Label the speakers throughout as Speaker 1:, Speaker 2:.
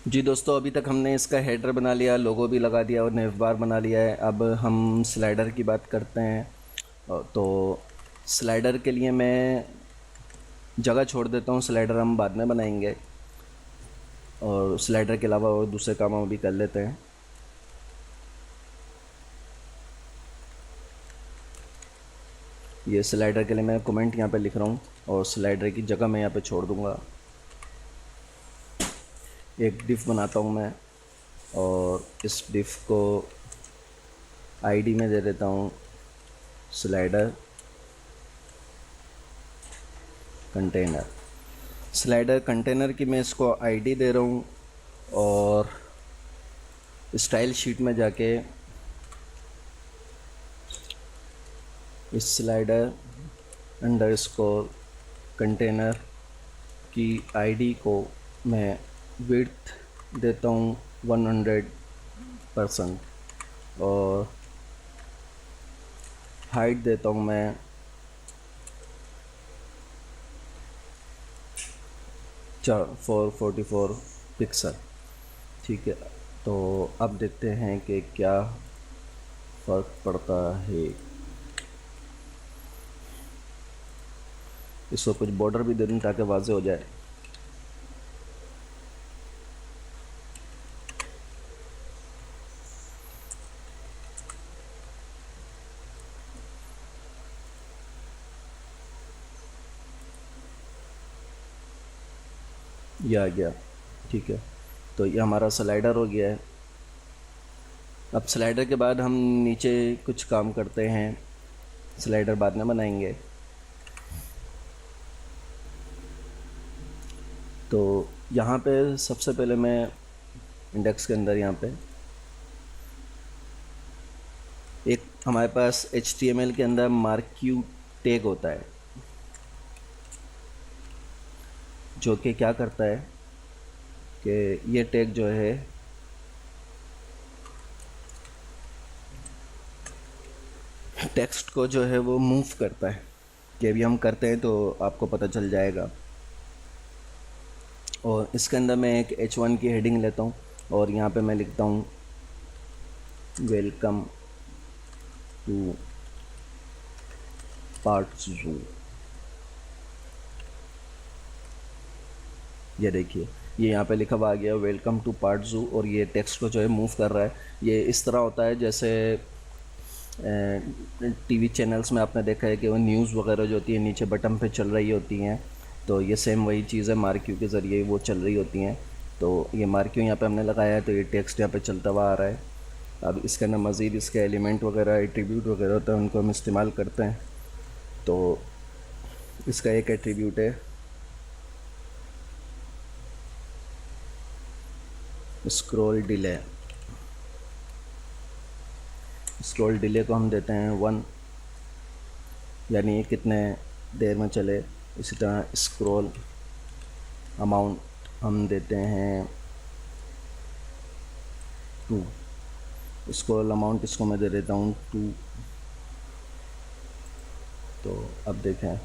Speaker 1: जी दोस्तों, अभी तक हमने इसका हेडर बना लिया, लोगो भी लगा दिया और नेव बार बना लिया है। अब हम स्लाइडर की बात करते हैं। तो स्लाइडर के लिए मैं जगह छोड़ देता हूँ, स्लाइडर हम बाद में बनाएंगे और स्लाइडर के अलावा और दूसरे काम हम भी कर लेते हैं। ये स्लाइडर के लिए मैं कमेंट यहाँ पे लिख रहा हूँ और स्लाइडर की जगह मैं यहाँ पे छोड़ दूँगा। एक डिफ बनाता हूँ मैं और इस डिफ को आईडी में दे देता हूँ स्लाइडर कंटेनर। स्लाइडर कंटेनर की मैं इसको आईडी दे रहा हूँ और स्टाइल शीट में जाके इस स्लाइडर अंडरस्कोर कंटेनर की आईडी को मैं विड्थ देता हूँ 100% और हाइट देता हूँ मैं 444 पिक्सल। ठीक है, तो अब देखते हैं कि क्या फ़र्क पड़ता है। इसको कुछ बॉर्डर भी दे दूँ ताकि वाज़े हो जाए। ये आ गया। ठीक है, तो ये हमारा स्लाइडर हो गया है। अब स्लाइडर के बाद हम नीचे कुछ काम करते हैं, स्लाइडर बाद में बनाएंगे। तो यहाँ पे सबसे पहले मैं इंडेक्स के अंदर यहाँ पे एक हमारे पास HTML के अंदर मार्क्यू टैग होता है, जो कि क्या करता है कि ये टैग जो है टेक्स्ट को जो है वो मूव करता है। ये भी हम करते हैं तो आपको पता चल जाएगा। और इसके अंदर मैं एक H1 की हेडिंग लेता हूँ और यहाँ पे मैं लिखता हूँ वेलकम टू पार्ट ज़ू। ये देखिए, ये यहाँ पे लिखा हुआ आ गया वेलकम टू पार्ट ज़ू और ये टेक्स्ट को जो है मूव कर रहा है। ये इस तरह होता है जैसे टीवी चैनल्स में आपने देखा है कि वो न्यूज़ वगैरह जो होती है नीचे बटन पे चल रही होती हैं, तो ये सेम वही चीज़ है, मार्क्यू के ज़रिए वो चल रही होती हैं। तो ये मार्क्यू यहाँ पे हमने लगाया है तो ये टेक्स्ट यहाँ पे चलता हुआ आ रहा है। अब इसके अंदर मज़ीद इसके एलिमेंट वगैरह एट्रीब्यूट वगैरह होता है, उनको हम इस्तेमाल करते हैं। तो इसका एक एट्रीब्यूट है स्क्रॉल डिले। स्क्रॉल डिले को हम देते हैं 1, यानी कितने देर में चले। इसी तरह स्क्रॉल अमाउंट हम देते हैं 2। स्क्रॉल अमाउंट इसको मैं दे देता हूँ 2। तो अब देखें,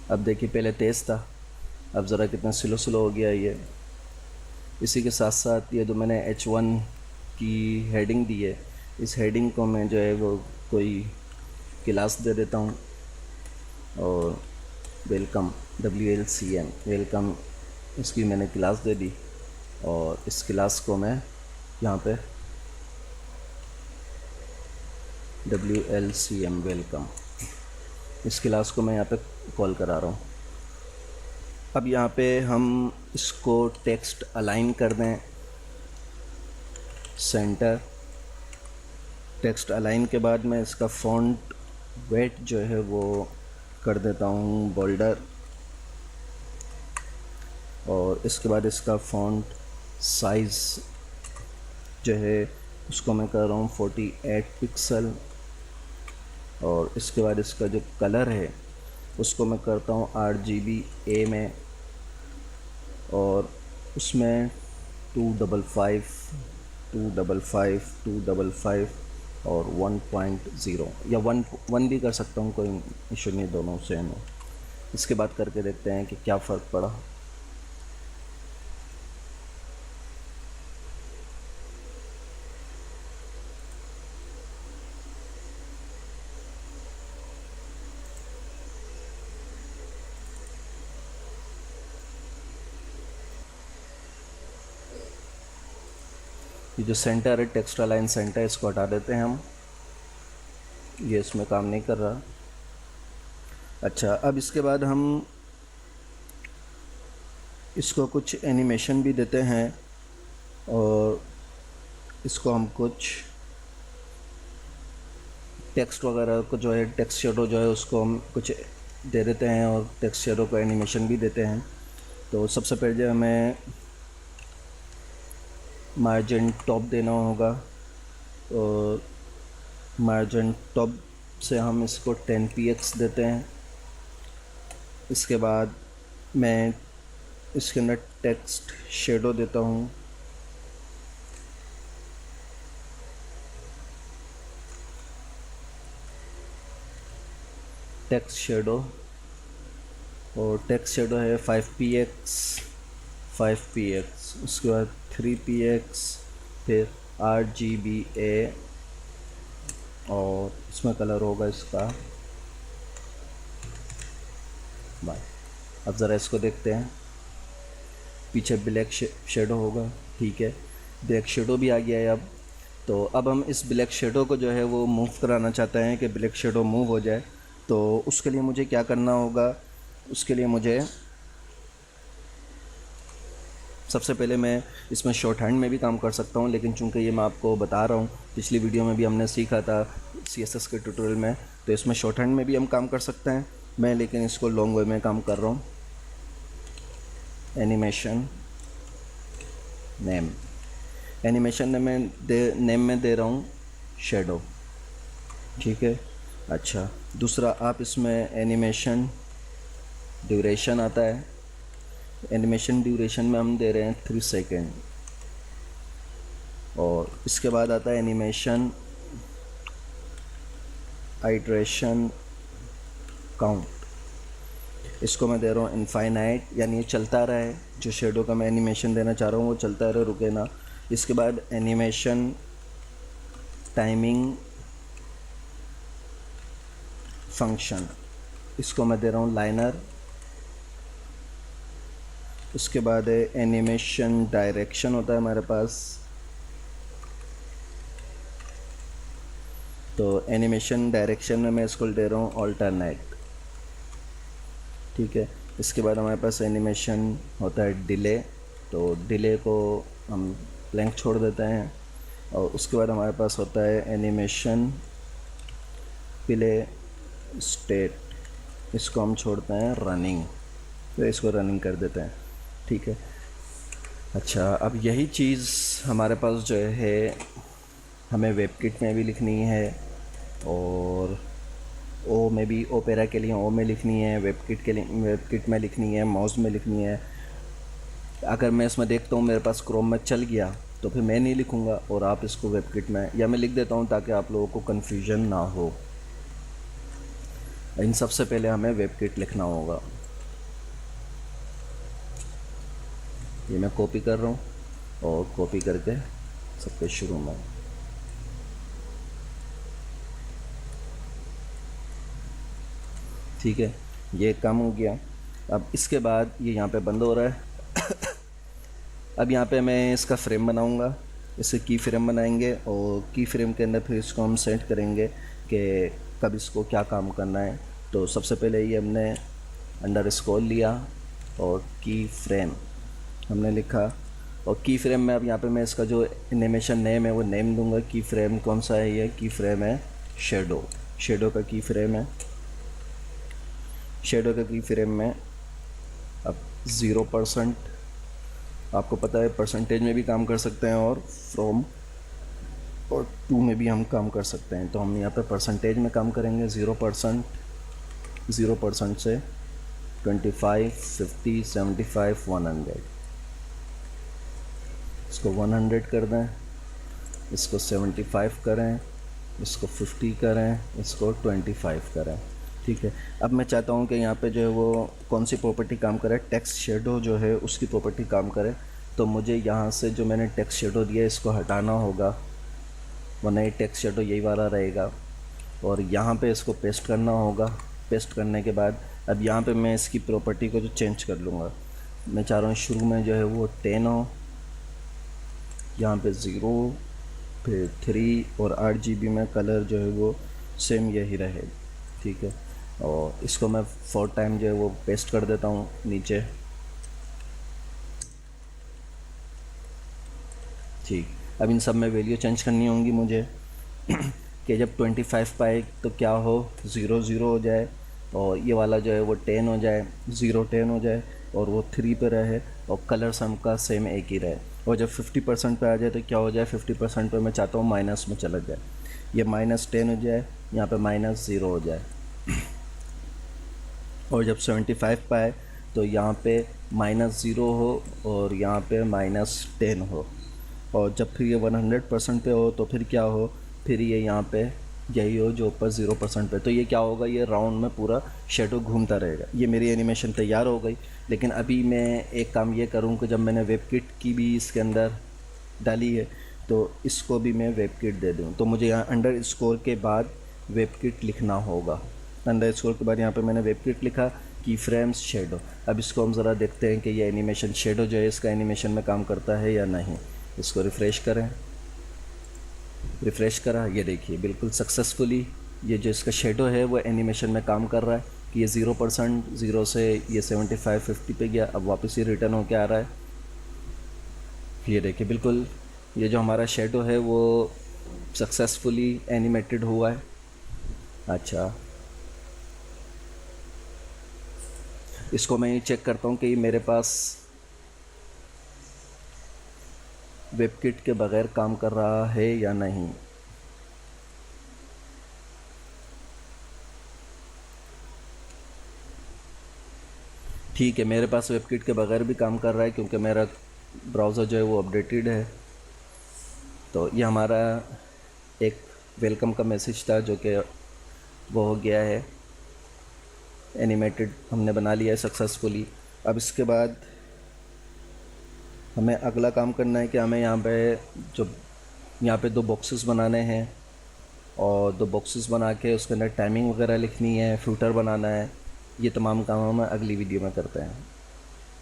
Speaker 1: अब देखिए पहले तेज़ था, अब ज़रा कितना स्लो स्लो हो गया ये। इसी के साथ साथ ये जो मैंने H1 की हेडिंग दी है, इस हेडिंग को मैं जो है वो कोई क्लास दे देता हूँ और वेलकम WLCM वेलकम इसकी मैंने क्लास दे दी और इस क्लास को मैं यहाँ पे WLCM वेलकम इस क्लास को मैं यहाँ पे कॉल करा रहा हूँ। अब यहाँ पे हम इसको टेक्स्ट अलाइन कर दें सेंटर। टेक्स्ट अलाइन के बाद मैं इसका फ़ॉन्ट वेट जो है वो कर देता हूँ बोल्डर और इसके बाद इसका फ़ॉन्ट साइज़ जो है उसको मैं कर रहा हूँ 48 पिक्सल और इसके बाद इसका जो कलर है उसको मैं करता हूँ RGBA में और उसमें 255 255 255 और 1.0 या 1 भी कर सकता हूँ, कोई इशू नहीं, दोनों सेम है। इसके बाद करके देखते हैं कि क्या फ़र्क पड़ा। ये जो सेंटर है, टेक्स्ट अलाइन सेंटर, इसको हटा देते हैं हम, ये इसमें काम नहीं कर रहा। अच्छा, अब इसके बाद हम इसको कुछ एनिमेशन भी देते हैं, और इसको हम कुछ टेक्स्ट वगैरह को जो है, टेक्स्ट शेडो जो है उसको हम कुछ दे देते हैं, और टेक्स्ट शेडो को एनिमेशन भी देते हैं। तो सबसे पहले हमें मार्जिन टॉप देना होगा, और मार्जिन टॉप से हम इसको 10px देते हैं। इसके बाद मैं इसके अंदर टेक्स्ट शेडो देता हूँ, टेक्स्ट शेडो, और टेक्स्ट शेडो है 5px, 5px, उसके बाद 3px, फिर RGBA, और इसमें कलर होगा इसका बाय। अब ज़रा इसको देखते हैं, पीछे ब्लैक शेडो होगा, ठीक है, ब्लैक शेडो भी आ गया है अब। तो अब हम इस ब्लैक शेडो को जो है वो मूव कराना चाहते हैं कि ब्लैक शेडो मूव हो जाए। तो उसके लिए मुझे क्या करना होगा, उसके लिए मुझे सबसे पहले मैं इसमें शॉर्ट हैंड में भी काम कर सकता हूँ, लेकिन चूंकि ये मैं आपको बता रहा हूँ, पिछली वीडियो में भी हमने सीखा था CSS के ट्यूटोरियल में, तो इसमें शॉर्ट हैंड में भी हम काम कर सकते हैं। मैं लेकिन इसको लॉन्ग वे में काम कर रहा हूँ। एनिमेशन नेम, एनिमेशन नेम में दे रहा हूँ शेडो, ठीक है। अच्छा, दूसरा आप इसमें एनिमेशन ड्यूरेशन आता है, एनिमेशन ड्यूरेशन में हम दे रहे हैं 3 सेकेंड, और इसके बाद आता है एनिमेशन आइट्रेशन काउंट, इसको मैं दे रहा हूँ इनफाइनाइट, यानी ये चलता रहे, जो शेडो का मैं एनिमेशन देना चाह रहा हूँ वो चलता रहे, रुके ना। इसके बाद एनिमेशन टाइमिंग फंक्शन, इसको मैं दे रहा हूँ लाइनर। उसके बाद है एनिमेशन डायरेक्शन होता है हमारे पास, तो एनिमेशन डायरेक्शन में मैं इसको दे रहा हूँ ऑल्टरनेट, ठीक है। इसके बाद हमारे पास एनिमेशन होता है डिले, तो डिले को हम ब्लैंक छोड़ देते हैं। और उसके बाद हमारे पास होता है एनिमेशन प्ले स्टेट, इसको हम छोड़ते हैं रनिंग, तो इसको रनिंग कर देते हैं, ठीक है। अच्छा, अब यही चीज़ हमारे पास जो है हमें वेबकिट में भी लिखनी है, और ओ में भी, ओपेरा के लिए ओ में लिखनी है, वेबकिट के लिए वेबकिट में लिखनी है, माउस में लिखनी है। अगर मैं इसमें देखता हूँ मेरे पास क्रोम में चल गया तो फिर मैं नहीं लिखूँगा, और आप इसको वेबकिट में, या मैं लिख देता हूँ ताकि आप लोगों को कन्फ्यूजन ना हो। इन सबसे पहले हमें वेबकिट लिखना होगा, ये मैं कॉपी कर रहा हूँ, और कॉपी करके सबके शुरू में, ठीक है, ये काम हो गया। अब इसके बाद ये यहाँ पे बंद हो रहा है। अब यहाँ पे मैं इसका फ्रेम बनाऊँगा, इसे की फ्रेम बनाएंगे, और की फ्रेम के अंदर फिर इसको हम सेट करेंगे कि कब इसको क्या काम करना है। तो सबसे पहले ये हमने अंडरस्कोर लिया, और की फ्रेम हमने लिखा, और की फ्रेम में अब यहाँ पे मैं इसका जो एनिमेशन नेम है वो नेम दूंगा। की फ्रेम कौन सा है, ये की फ्रेम है शेडो, शेडो का की फ्रेम है। शेडो का की फ्रेम में अब 0%, आपको पता है परसेंटेज में भी काम कर सकते हैं, और फ्रॉम और टू में भी हम काम कर सकते हैं। तो हम यहाँ पे परसेंटेज में काम करेंगे, 0%, 0% से 25, 50, 75, 100, इसको 100 कर दें, इसको 75 करें, इसको 50 करें, इसको 25 करें, ठीक है। अब मैं चाहता हूँ कि यहाँ पे जो है वो कौन सी प्रॉपर्टी काम करे, टेक्स्ट शेडो जो है उसकी प्रॉपर्टी काम करे। तो मुझे यहाँ से जो मैंने टेक्स्ट शेडो दिया है इसको हटाना होगा, वरना ये टेक्स्ट शेडो यही वाला रहेगा, और यहाँ पे इसको पेस्ट करना होगा। पेस्ट करने के बाद अब यहाँ पे मैं इसकी प्रॉपर्टी को जो चेंज कर लूँगा, मैं चाह रहा हूँ शुरू में जो है वो 10 हो, यहाँ पे 0, फिर 3 और 8 GB में कलर जो है वो सेम यही रहे, ठीक है। और इसको मैं 4 टाइम जो है वो पेस्ट कर देता हूँ नीचे, ठीक। अब इन सब में वैल्यू चेंज करनी होंगी मुझे कि जब 25 पाए तो क्या हो, 0 0 हो जाए, और ये वाला जो है वो 10 हो जाए, 0 10 हो जाए, और वो 3 पे रहे, और कलर सम का सेम एक ही रहे। और जब 50% पे आ जाए तो क्या हो जाए, 50% पे मैं चाहता हूँ माइनस में चला जाए, ये -10 हो जाए, यहाँ पे -0 हो जाए। और जब 75 पे आए तो यहाँ पे -0 हो और यहाँ पे -10 हो। और जब फिर ये 100% पे हो तो फिर क्या हो, फिर ये यहाँ पे यही हो जो ऊपर 0% पे। तो ये क्या होगा, ये राउंड में पूरा शेडो घूमता रहेगा। ये मेरी एनिमेशन तैयार हो गई। लेकिन अभी मैं एक काम ये करूँ कि जब मैंने वेब किट की भी इसके अंदर डाली है तो इसको भी मैं वेब किट दे दूँ। तो मुझे यहाँ अंडर स्कोर के बाद वेब किट लिखना होगा। अंडर स्कोर के बाद यहाँ पे मैंने वेब किट लिखा, की फ्रेम्स शेडो। अब इसको हम ज़रा देखते हैं कि ये एनिमेशन शेडो जो है इसका एनिमेशन में काम करता है या नहीं। इसको रिफ़्रेश करें, रिफ़्रेश करा, ये देखिए बिल्कुल सक्सेसफुली ये जो इसका शेडो है वो एनिमेशन में काम कर रहा है कि ये 0%, 0 से ये 75 50 पे गया, अब वापस ये रिटर्न होके आ रहा है। ये देखिए बिल्कुल ये जो हमारा शेडो है वो सक्सेसफुली एनिमेटेड हुआ है। अच्छा, इसको मैं ये चेक करता हूँ कि मेरे पास वेब किट के बग़ैर काम कर रहा है या नहीं। ठीक है, मेरे पास वेब किट के बगैर भी काम कर रहा है क्योंकि मेरा ब्राउज़र जो है वो अपडेटेड है। तो ये हमारा एक वेलकम का मैसेज था जो कि वो हो गया है, एनिमेटेड हमने बना लिया है सक्सेसफुली। अब इसके बाद हमें अगला काम करना है कि हमें यहाँ पे 2 बॉक्सेस बनाने हैं, और 2 बॉक्सेस बना के उसके अंदर टाइमिंग वगैरह लिखनी है, फ्यूटर बनाना है। ये तमाम काम हम अगली वीडियो में करते हैं।